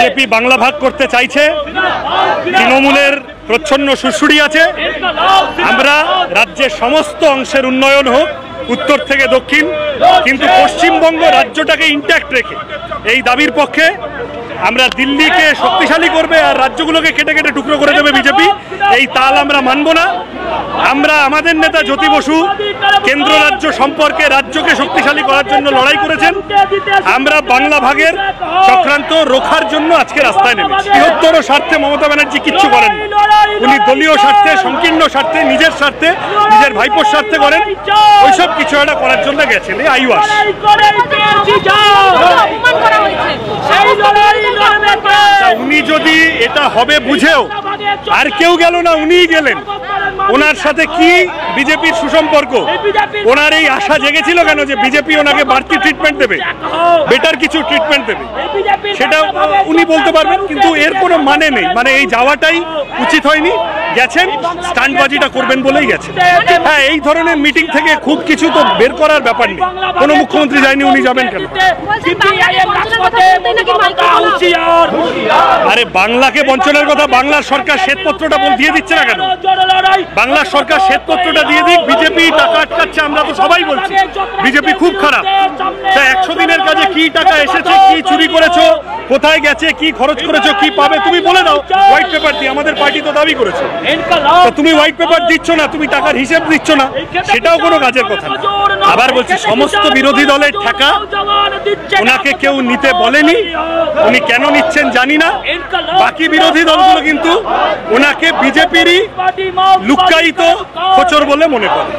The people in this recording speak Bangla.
বিজেপি বাংলা ভাগ করতে চাইছে, তৃণমূলের প্রচ্ছন্ন সুরসুরি আছে। আমরা রাজ্যের সমস্ত অংশের উন্নয়ন হোক, উত্তর থেকে দক্ষিণ, কিন্তু পশ্চিমবঙ্গ রাজ্যটাকে ইন্ট্যাক্ট রেখে এই দাবির পক্ষে। আমরা দিল্লিকে শক্তিশালী করবে আর রাজ্যগুলোকে কেটে কেটে টুকরো করে দেবে বিজেপি, এই তাল আমরা মানব না। আমরা আমাদের নেতা জ্যোতি বসু কেন্দ্র রাজ্য সম্পর্কে রাজ্যকে শক্তিশালী করার জন্য লড়াই করেছেন। আমরা বাংলা ভাগের চক্রান্ত রোখার জন্য আজকে রাস্তায় নেমেছি। বৃহত্তর স্বার্থে মমতা ব্যানার্জি কিচ্ছু করেন, উনি দলীয় স্বার্থে, সংকীর্ণ স্বার্থে, নিজের স্বার্থে, নিজের ভাইপোর স্বার্থে করেন। ওইসব কিছু একটা করার জন্য গেছেন এই আইওয়াস। উনি যদি এটা হবে বুঝেও আর কেউ গেল না, উনিই গেলেন। ওনার সাথে কি বিজেপির সুসম্পর্ক? ওনার এই আশা জেগেছিল কেন যে বিজেপি ওনাকে বাড়তি ট্রিটমেন্ট দেবে, বেটার কিছু ট্রিটমেন্ট দেবে? সেটা উনি বলতে পারবেন, কিন্তু এর কোনো মানে নেই। মানে এই যাওয়াটাই উচিত হয়নি। গেছেন, স্টান্টবাজিটা করবেন বলেই গেছেন। হ্যাঁ, এই ধরনের মিটিং থেকে খুব কিছু তো বের করার ব্যাপার নেই। কোনো মুখ্যমন্ত্রী যায়নি, উনি যাবেন কেন? আরে বাংলাকে বঞ্চনার কথা বাংলার সরকার শ্বেতপত্রটা দিয়ে দিচ্ছে না কেন? বাংলার সরকার শ্বেতপত্রটা দিয়ে দিক। বিজেপি টাকা আটকাচ্ছে, আমরা তো সবাই বলছি বিজেপি খুব খারাপ। 100 দিনের কাজে কি টাকা এসেছে, কি চুরি করেছো, কোথায় গেছে, কি খরচ করেছো, কি পাবে তুমি বলে দাও হোয়াইট পেপার দিয়ে। আমাদের পার্টি তো দাবি করেছে, তুমি হোয়াইট পেপার দিচ্ছ না, তুমি টাকার হিসেব দিচ্ছ না, সেটাও কোনো কাজের কথা না। আবার বলছি, সমস্ত বিরোধী দলের টাকা ওনাকে কেউ নিতে বলেনি, উনি কেন নিচ্ছেন জানি না। বাকি বিরোধী দলগুলো কিন্তু ওনাকে বিজেপিরই লুক্কায়িত খোঁচর বলে মনে করে।